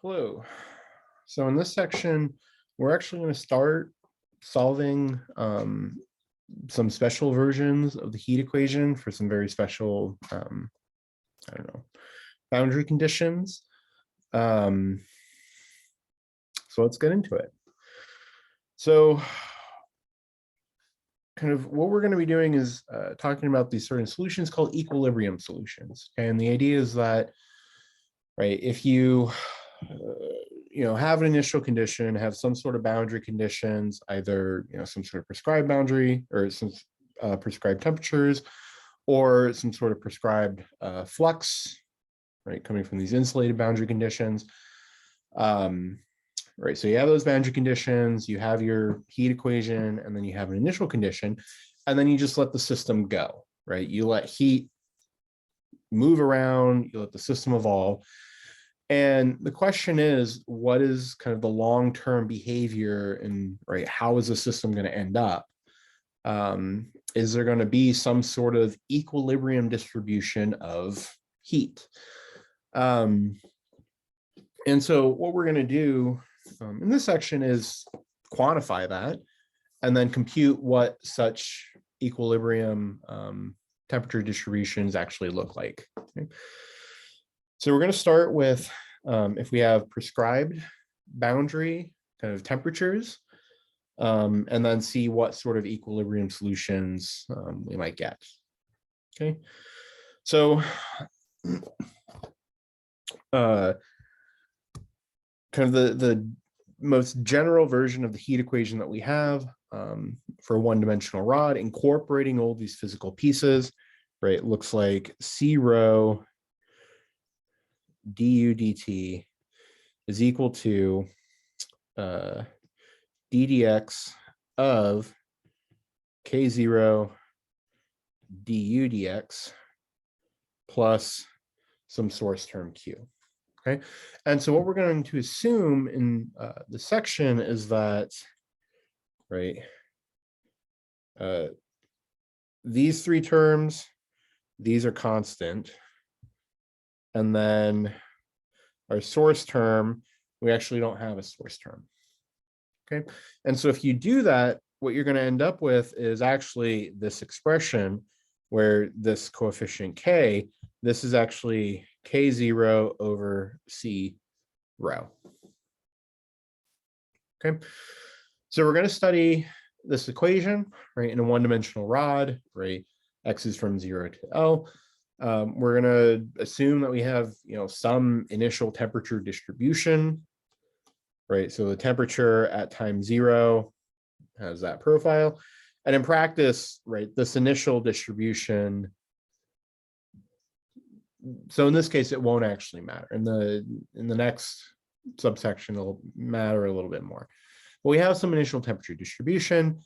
Hello. So in this section, we're actually going to start solving some special versions of the heat equation for some very special, I don't know, boundary conditions. So let's get into it. So kind of what we're going to be doing is talking about these certain solutions called equilibrium solutions. And the idea is that, right, if you have an initial condition, have some sort of boundary conditions, either some sort of prescribed boundary or some prescribed temperatures, or some sort of prescribed flux, right, coming from these insulated boundary conditions. Right, so you have those boundary conditions, you have your heat equation, and then you have an initial condition, and then you just let the system go, right? You let heat move around, you let the system evolve. And the question is, what is kind of the long-term behavior and right, how is the system going to end up? Is there going to be some sort of equilibrium distribution of heat? And so what we're going to do in this section is quantify that and then compute what such equilibrium temperature distributions actually look like. Okay? So we're going to start with if we have prescribed boundary kind of temperatures, and then see what sort of equilibrium solutions we might get. Okay, so kind of the most general version of the heat equation that we have for a one-dimensional rod, incorporating all these physical pieces, right? It looks like C rho du dt is equal to ddx of k0 du dx plus some source term q. Okay, and so what we're going to assume in the section is that, right, these three terms, these are constant. And then our source term, we actually don't have a source term. Okay, and so if you do that, what you're going to end up with is actually this expression where this coefficient k, this is actually k0 over c rho. Okay, so we're going to study this equation, right, in a one-dimensional rod, right? X is from 0 to L. We're going to assume that we have, some initial temperature distribution, right? So the temperature at time 0 has that profile. And in practice, right, this initial distribution, so in this case, it won't actually matter. In the next subsection, it'll matter a little bit more. But we have some initial temperature distribution.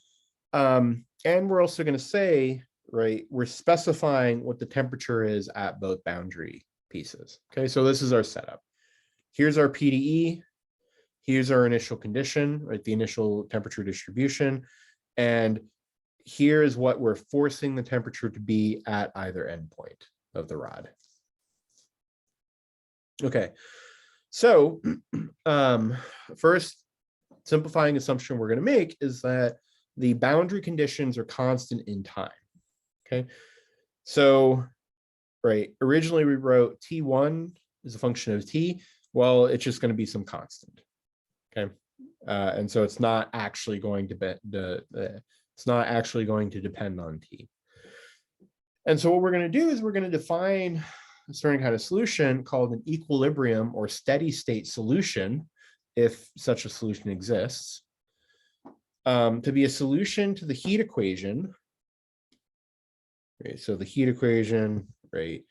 And we're also going to say, right, we're specifying what the temperature is at both boundary pieces. Okay, so this is our setup. Here's our PDE. Here's our initial condition, right, the initial temperature distribution. And here's what we're forcing the temperature to be at either endpoint of the rod. Okay, so first simplifying assumption we're going to make is that the boundary conditions are constant in time. Okay, so, right, originally we wrote T1 is a function of T. Well, it's just going to be some constant. Okay, and so it's not actually going to be depend on T. And so what we're going to do is we're going to define a certain kind of solution called an equilibrium or steady state solution, if such a solution exists, to be a solution to the heat equation. Right, so the heat equation, right,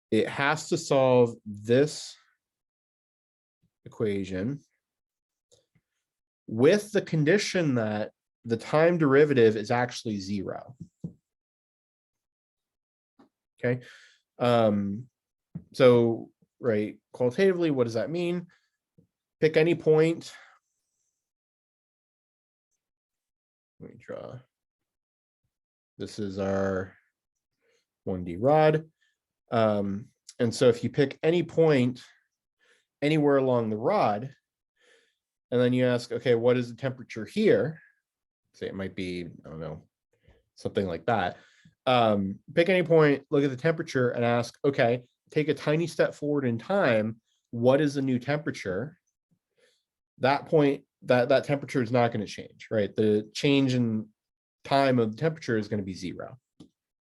it has to solve this equation with the condition that the time derivative is actually 0. Okay, so, right, qualitatively, what does that mean? Pick any point. Let me draw. This is our 1D rod. And so if you pick any point anywhere along the rod, and then you ask, okay, what is the temperature here? Say it might be, I don't know, something like that. Pick any point, look at the temperature and ask, okay, take a tiny step forward in time. What is the new temperature? That point, that temperature is not going to change, right? The change in time of the temperature is going to be 0.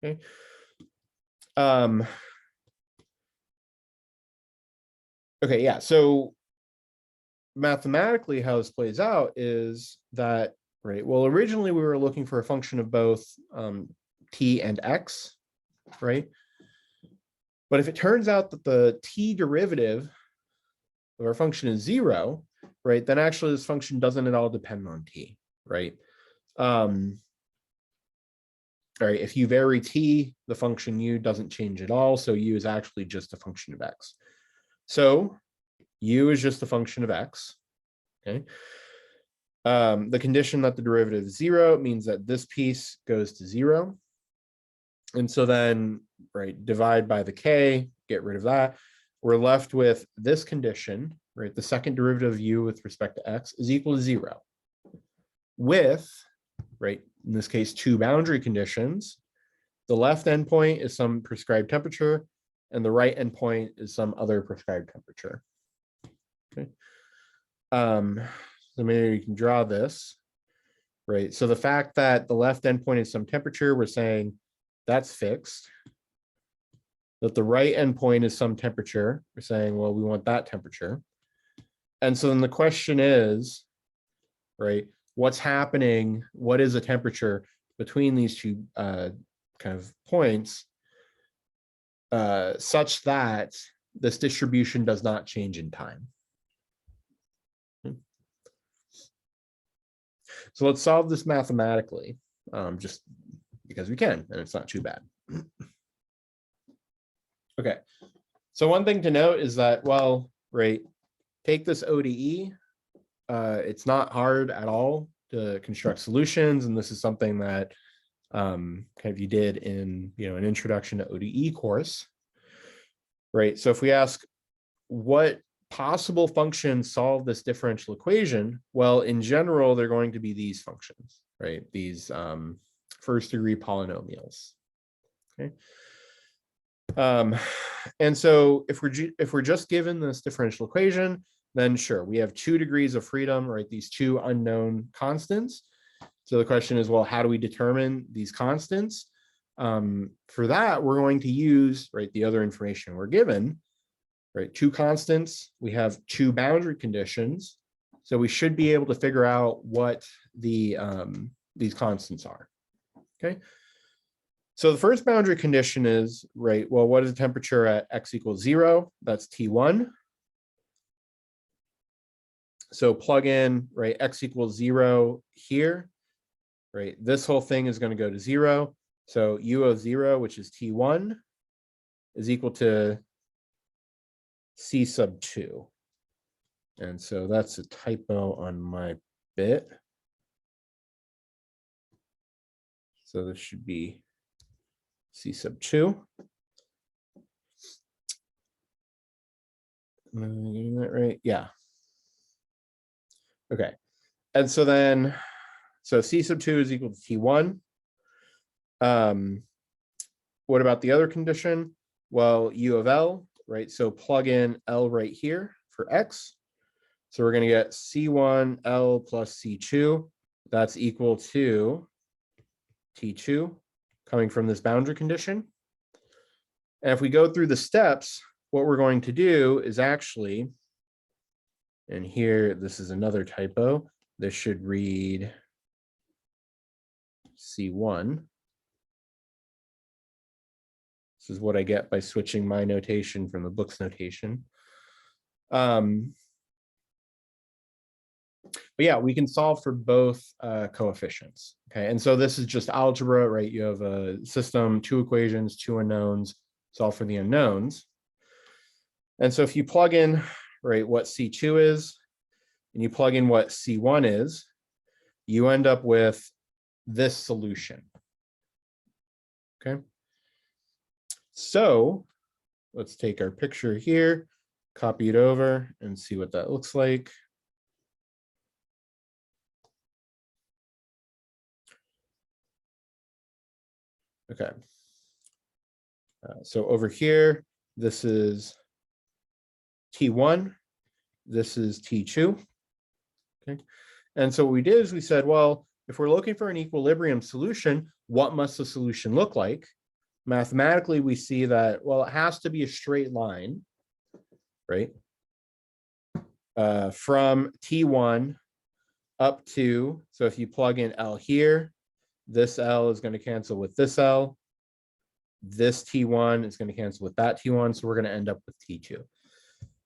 Okay. Okay, yeah. So mathematically, how this plays out is that, right? Well, originally we were looking for a function of both t and x, right? But if it turns out that the t derivative of our function is 0, right, then actually this function doesn't at all depend on t, right? All right, if you vary t, the function u doesn't change at all, so u is actually just a function of x. So u is just a function of x, okay? The condition that the derivative is 0 means that this piece goes to 0. And so then, right, divide by the k, get rid of that. We're left with this condition, right? The second derivative of u with respect to x is equal to 0. With, right, in this case, 2 boundary conditions. The left endpoint is some prescribed temperature, and the right endpoint is some other prescribed temperature. Okay. So maybe you can draw this, right? So the fact that the left endpoint is some temperature, we're saying that's fixed. That the right endpoint is some temperature, we're saying, well, we want that temperature. And so then the question is, right, what's happening? What is the temperature between these two kind of points such that this distribution does not change in time? So let's solve this mathematically, just because we can, and it's not too bad. Okay, so one thing to note is that, well, right, take this ODE. It's not hard at all to construct solutions, and this is something that kind of you did in, you know, an introduction to ODE course, right? So if we ask what possible functions solve this differential equation, well, in general, they're going to be these functions, right? These first degree polynomials. Okay. And so if we're just given this differential equation, then sure, we have 2 degrees of freedom, right? These 2 unknown constants. So the question is, well, how do we determine these constants? For that, we're going to use, right, the other information we're given, right? 2 constants, we have 2 boundary conditions. So we should be able to figure out what the these constants are, okay? So the first boundary condition is, right, well, what is the temperature at x equals 0? That's T1. So plug in, right, x equals 0 here, right? This whole thing is going to go to 0. So u of 0, which is T1, is equal to C sub 2. And so that's a typo on my bit. So this should be C sub 2. Am I getting that right? Yeah. Okay. And so then, so C sub 2 is equal to T1. What about the other condition? Well, U of L, right? So plug in L right here for X. So we're going to get C1 L plus C2. That's equal to T2 coming from this boundary condition. And if we go through the steps, what we're going to do is actually, and here, this is another typo. This should read C1. This is what I get by switching my notation from the book's notation. But yeah, we can solve for both coefficients. Okay, and so this is just algebra, right? You have a system, 2 equations, 2 unknowns, solve for the unknowns. And so if you plug in, right, what C2 is, and you plug in what C1 is, you end up with this solution. Okay. So let's take our picture here, copy it over and see what that looks like. Okay. So over here, this is T1, this is T2. Okay. And so what we did is we said, well, if we're looking for an equilibrium solution, what must the solution look like? Mathematically, we see that, well, it has to be a straight line, right? From T1 up to, so if you plug in L here, this L is going to cancel with this L. This T1 is going to cancel with that T1. So we're going to end up with T2,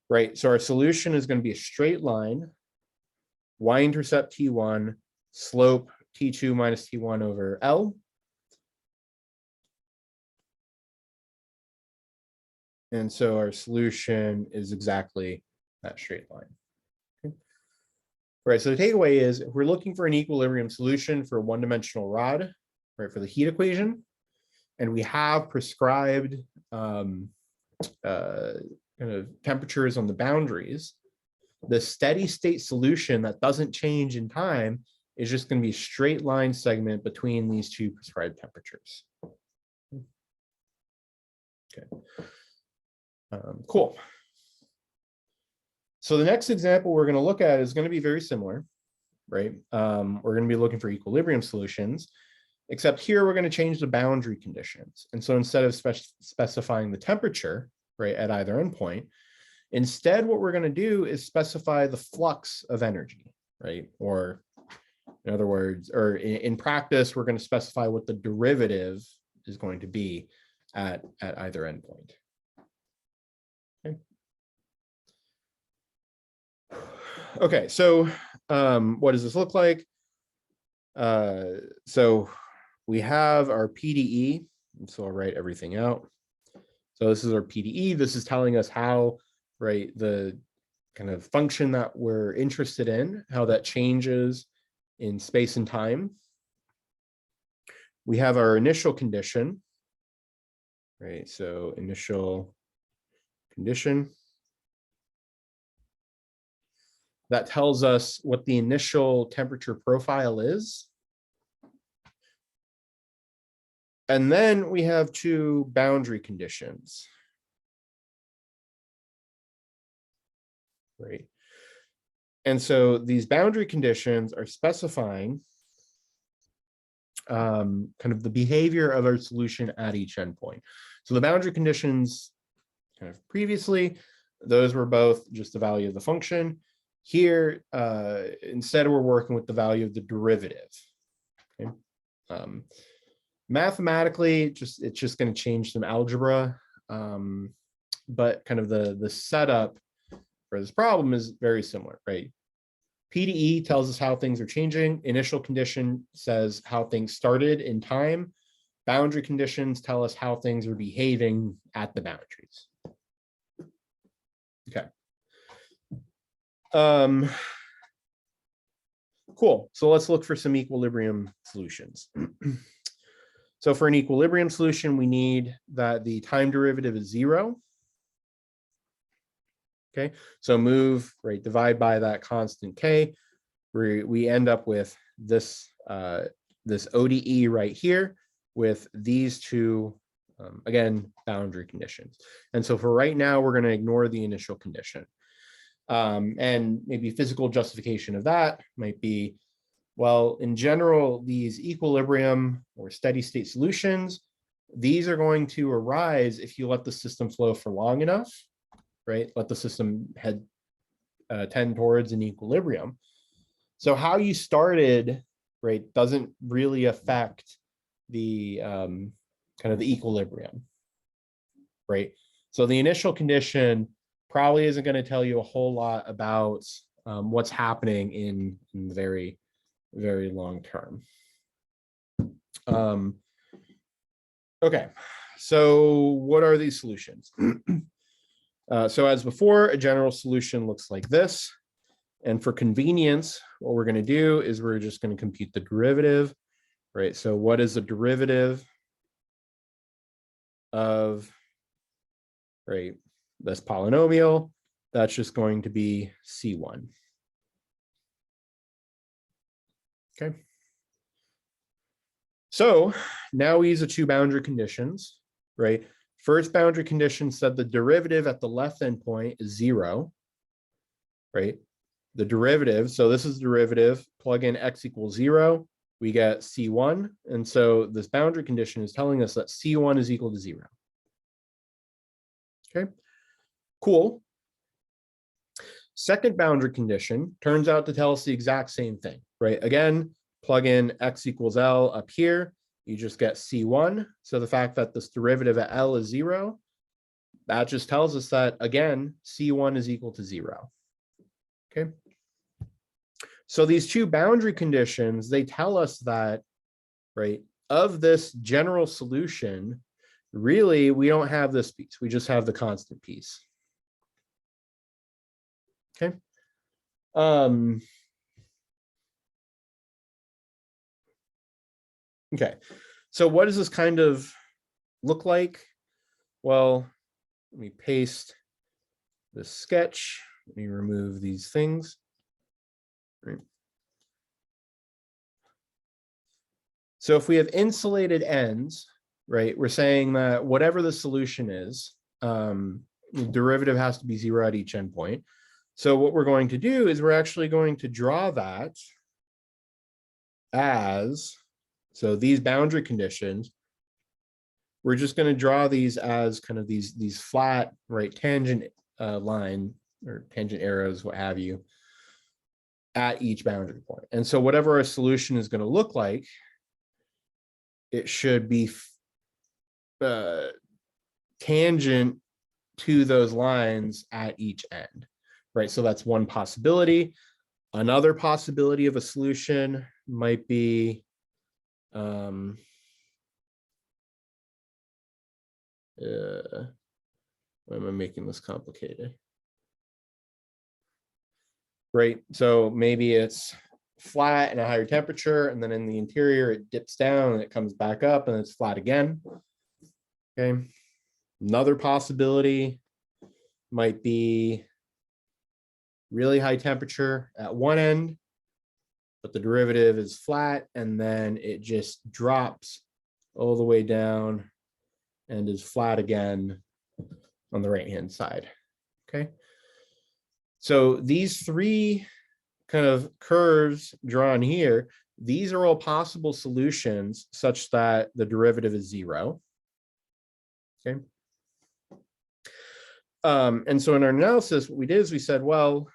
right? So our solution is going to be a straight line, y-intercept T1, slope T2 minus T1 over L. And so our solution is exactly that straight line. Okay. Right, so the takeaway is if we're looking for an equilibrium solution for a one-dimensional rod, right, for the heat equation, and we have prescribed kind of temperatures on the boundaries, the steady state solution that doesn't change in time is just going to be a straight line segment between these two prescribed temperatures. Okay. Cool. So the next example we're going to look at is going to be very similar, right? We're going to be looking for equilibrium solutions, except here we're going to change the boundary conditions. And so instead of specifying the temperature, right, at either endpoint, instead what we're going to do is specify the flux of energy, right? Or in other words, or in practice, we're going to specify what the derivative is going to be at either endpoint. Okay. Okay, so what does this look like? So we have our PDE, and so I'll write everything out. So this is our PDE. This is telling us how, right, the kind of function that we're interested in, how that changes in space and time. We have our initial condition, right? So initial condition. That tells us what the initial temperature profile is. And then we have two boundary conditions. Right. And so these boundary conditions are specifying kind of the behavior of our solution at each endpoint. So the boundary conditions kind of previously, those were both just the value of the function. Here, instead we're working with the value of the derivative. Okay. Mathematically, it's just going to change some algebra, but kind of the setup for this problem is very similar, right? PDE tells us how things are changing. Initial condition says how things started in time. Boundary conditions tell us how things are behaving at the boundaries. Okay. Cool. So let's look for some equilibrium solutions. So for an equilibrium solution, we need that the time derivative is 0. Okay, so move, right, divide by that constant k. We end up with this, this ODE right here with these two, again, boundary conditions. And so for right now, we're going to ignore the initial condition. And maybe physical justification of that might be, well, in general, these equilibrium or steady state solutions, these are going to arise if you let the system flow for long enough, right? Let the system head tend towards an equilibrium. So how you started, right, doesn't really affect the kind of the equilibrium, right? So the initial condition probably isn't going to tell you a whole lot about what's happening in the very, very long term. Okay, so what are these solutions? So as before, a general solution looks like this. And for convenience, what we're going to do is we're just going to compute the derivative, right? So what is the derivative of, right, this polynomial? that's just going to be C1. Okay. So now we use the two boundary conditions, right? First boundary condition said the derivative at the left endpoint is 0, right? The derivative, so this is derivative, plug in x equals 0, we get C1. And so this boundary condition is telling us that C1 is equal to 0. Okay, cool. Second boundary condition turns out to tell us the exact same thing, right? Again, plug in x equals L up here, you just get C1. So the fact that this derivative at L is 0, that just tells us that, again, C1 is equal to 0. Okay. So these two boundary conditions, they tell us that, right, of this general solution, really, we don't have this piece. We just have the constant piece. Okay. Okay. So what does this kind of look like? Well, let me paste this sketch. Let me remove these things. Right. So if we have insulated ends, right, we're saying that whatever the solution is, the derivative has to be 0 at each endpoint. So what we're going to do is we're actually going to draw that as, so these boundary conditions, we're just going to draw these as kind of these flat, right, tangent line or tangent arrows, what have you, at each boundary point. And so whatever our solution is going to look like, it should be tangent to those lines at each end, right? So that's one possibility. Another possibility of a solution might be why am I making this complicated? Right, so maybe it's flat and a higher temperature, and then in the interior it dips down and it comes back up and it's flat again. Okay, another possibility might be really high temperature at one end, but the derivative is flat, and then it just drops all the way down and is flat again on the right-hand side. Okay, so these three kind of curves drawn here, these are all possible solutions such that the derivative is 0. Okay. And so in our analysis, what we did is we said, well,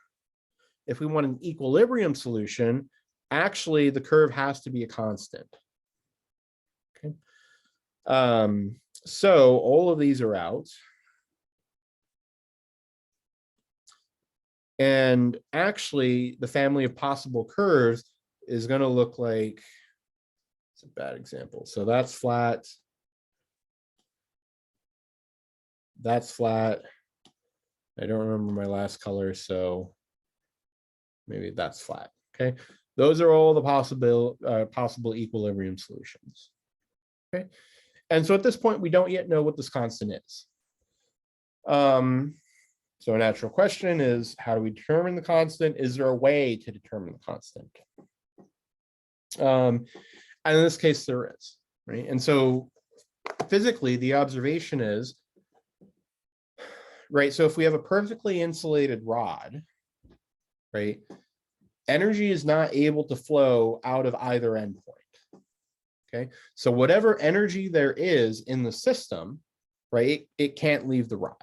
if we want an equilibrium solution, actually the curve has to be a constant. Okay. So all of these are out. And actually, the family of possible curves is going to look like, it's a bad example. So that's flat. That's flat. I don't remember my last color, so maybe that's flat. Okay. Those are all the possible equilibrium solutions. Okay. And so at this point, we don't yet know what this constant is. So a natural question is, how do we determine the constant? Is there a way to determine the constant? And in this case, there is, right? And so physically, the observation is, right, so if we have a perfectly insulated rod, right, energy is not able to flow out of either endpoint. Okay, so whatever energy there is in the system, right, it can't leave the rod.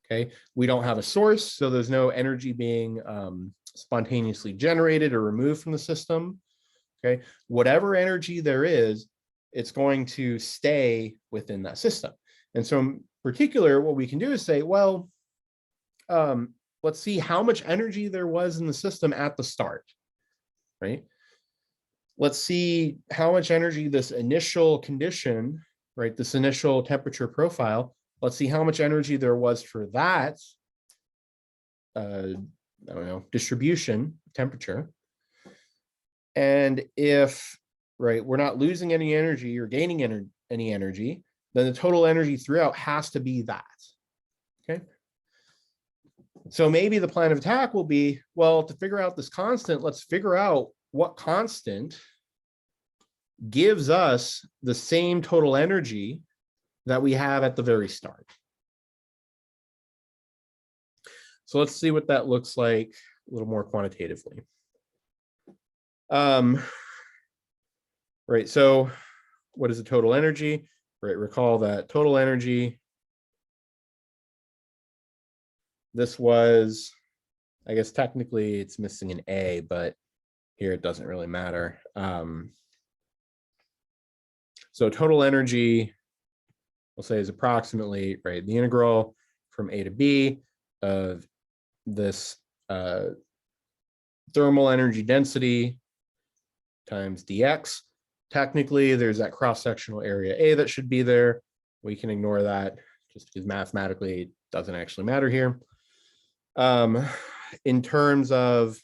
Okay, we don't have a source, so there's no energy being spontaneously generated or removed from the system. Okay, whatever energy there is, it's going to stay within that system. And so in particular, what we can do is say, well, let's see how much energy there was in the system at the start, right? Let's see how much energy this initial condition, right, this initial temperature profile, let's see how much energy there was for that, I don't know, distribution temperature. And if, right, we're not losing any energy or gaining any energy, then the total energy throughout has to be that. Okay. So maybe the plan of attack will be, well, to figure out this constant, let's figure out what constant gives us the same total energy that we have at the very start. So let's see what that looks like a little more quantitatively. Right, so what is the total energy? Right, recall that total energy, this was, I guess technically it's missing an A, but here it doesn't really matter. So total energy, we'll say, is approximately, right, the integral from A to B of this thermal energy density times dx. Technically, there's that cross-sectional area A that should be there. We can ignore that just because mathematically it doesn't actually matter here. In terms of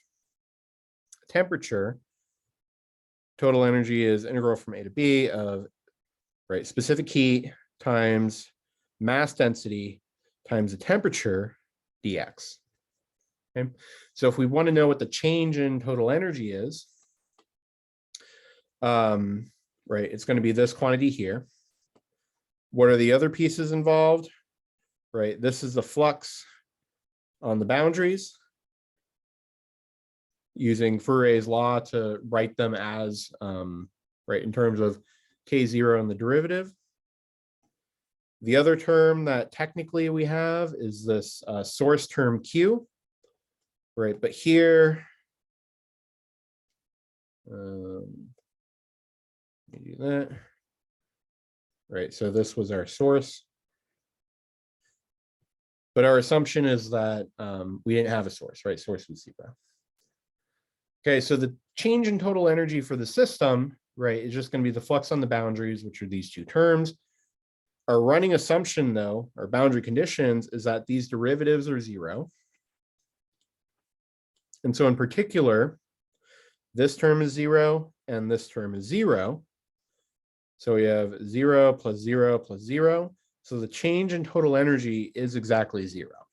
temperature, total energy is integral from A to B of, right, specific heat times mass density times the temperature dx. Okay, so if we want to know what the change in total energy is, right, it's going to be this quantity here. What are the other pieces involved? Right, this is the flux on the boundaries, using Fourier's law to write them as, right, in terms of K0 and the derivative. The other term that technically we have is this source term Q, right? But here, let me do that. Right, so this was our source. But our assumption is that we didn't have a source, right? Source was zero. Okay, so the change in total energy for the system, right, is just going to be the flux on the boundaries, which are these two terms. Our running assumption, though, our boundary conditions, is that these derivatives are zero. And so in particular, this term is zero and this term is zero. So we have 0 plus 0 plus 0. So the change in total energy is exactly zero.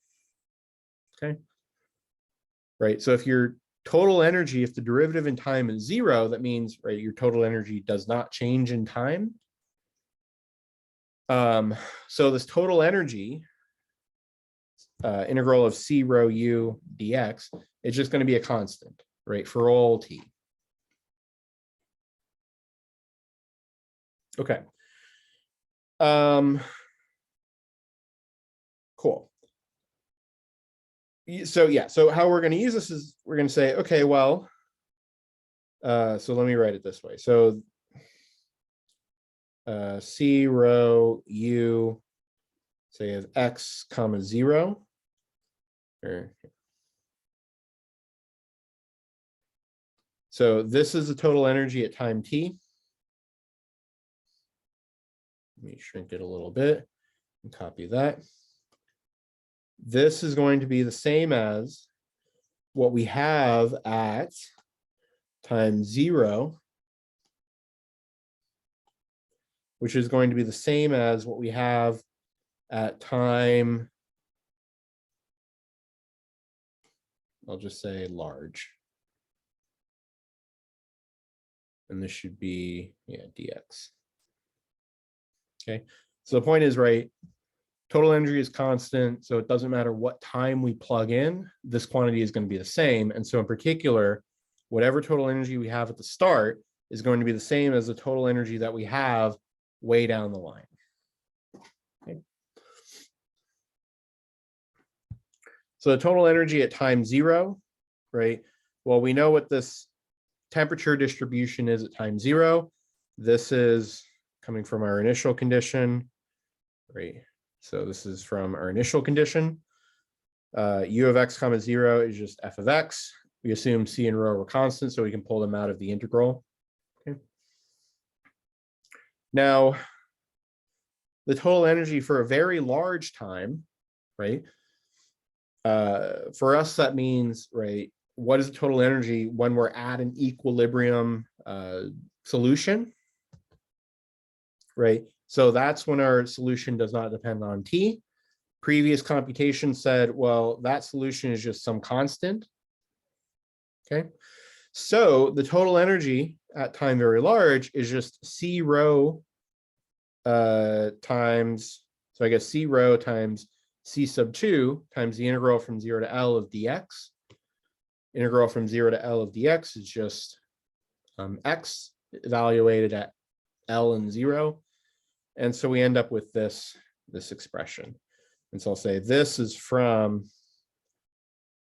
Okay. Right. So if your total energy, if the derivative in time is zero, that means, right, your total energy does not change in time. So this total energy, integral of C rho U dx, is just going to be a constant, right, for all t. Okay. Cool. So yeah, so how we're going to use this is we're going to say, okay, well, so let me write it this way. So C rho U, say, of x comma 0. So this is the total energy at time t. Let me shrink it a little bit and copy that. This is going to be the same as what we have at time 0, which is going to be the same as what we have at time, I'll just say large. And this should be, yeah, dx. Okay, so the point is, right, total energy is constant, so it doesn't matter what time we plug in, this quantity is going to be the same. And so in particular, whatever total energy we have at the start is going to be the same as the total energy that we have way down the line. Okay. So the total energy at time 0, right? Well, we know what this temperature distribution is at time 0. This is coming from our initial condition, right? So this is from our initial condition. U of x comma 0 is just f of x. We assume c and rho were constant, so we can pull them out of the integral. Okay. Now, the total energy for a very large time, right? For us, that means, right, what is the total energy when we're at an equilibrium solution, right? So that's when our solution does not depend on t. previous computation said, well, that solution is just some constant. Okay. So the total energy at time very large is just C rho times, so I guess C rho times C sub 2 times the integral from 0 to L of dx. Integral from 0 to L of dx is just x evaluated at L and 0. And so we end up with this expression. And so I'll say this is from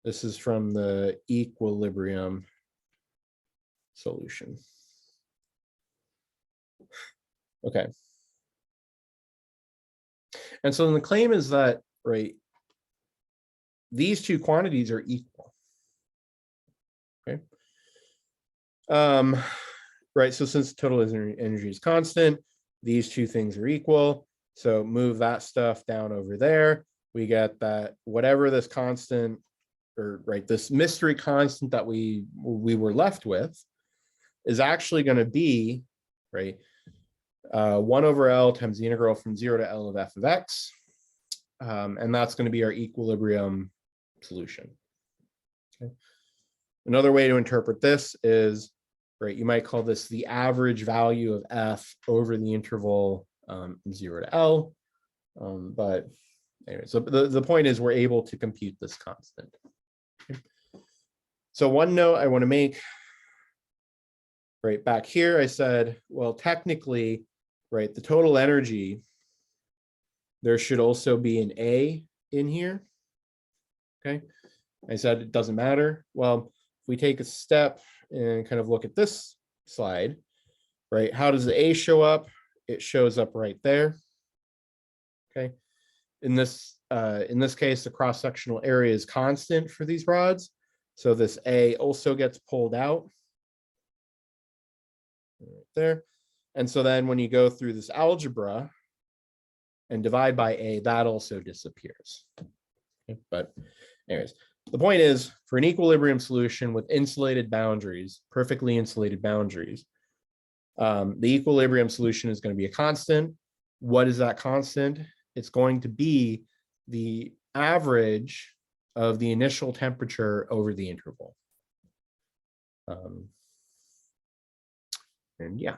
the equilibrium solution. Okay. And so then the claim is that, right, these two quantities are equal. Okay. Right, so since total energy is constant, these two things are equal. So move that stuff down over there. We get that whatever this constant, or right, this mystery constant that we were left with is actually going to be, right, 1 over L times the integral from 0 to L of f of x. And that's going to be our equilibrium solution. Okay. Another way to interpret this is, right, you might call this the average value of f over the interval 0 to L. But anyway, so the point is we're able to compute this constant. Okay. So one note I want to make, right, back here, I said, well, technically, right, the total energy, there should also be an A in here. Okay. I said it doesn't matter. Well, if we take a step and kind of look at this slide, right, how does the A show up? It shows up right there. Okay. In this case, the cross-sectional area is constant for these rods. So this A also gets pulled out right there. And so then when you go through this algebra and divide by A, that also disappears. Okay. But anyways, the point is, for an equilibrium solution with insulated boundaries, perfectly insulated boundaries, the equilibrium solution is going to be a constant. What is that constant? It's going to be the average of the initial temperature over the interval. And yeah.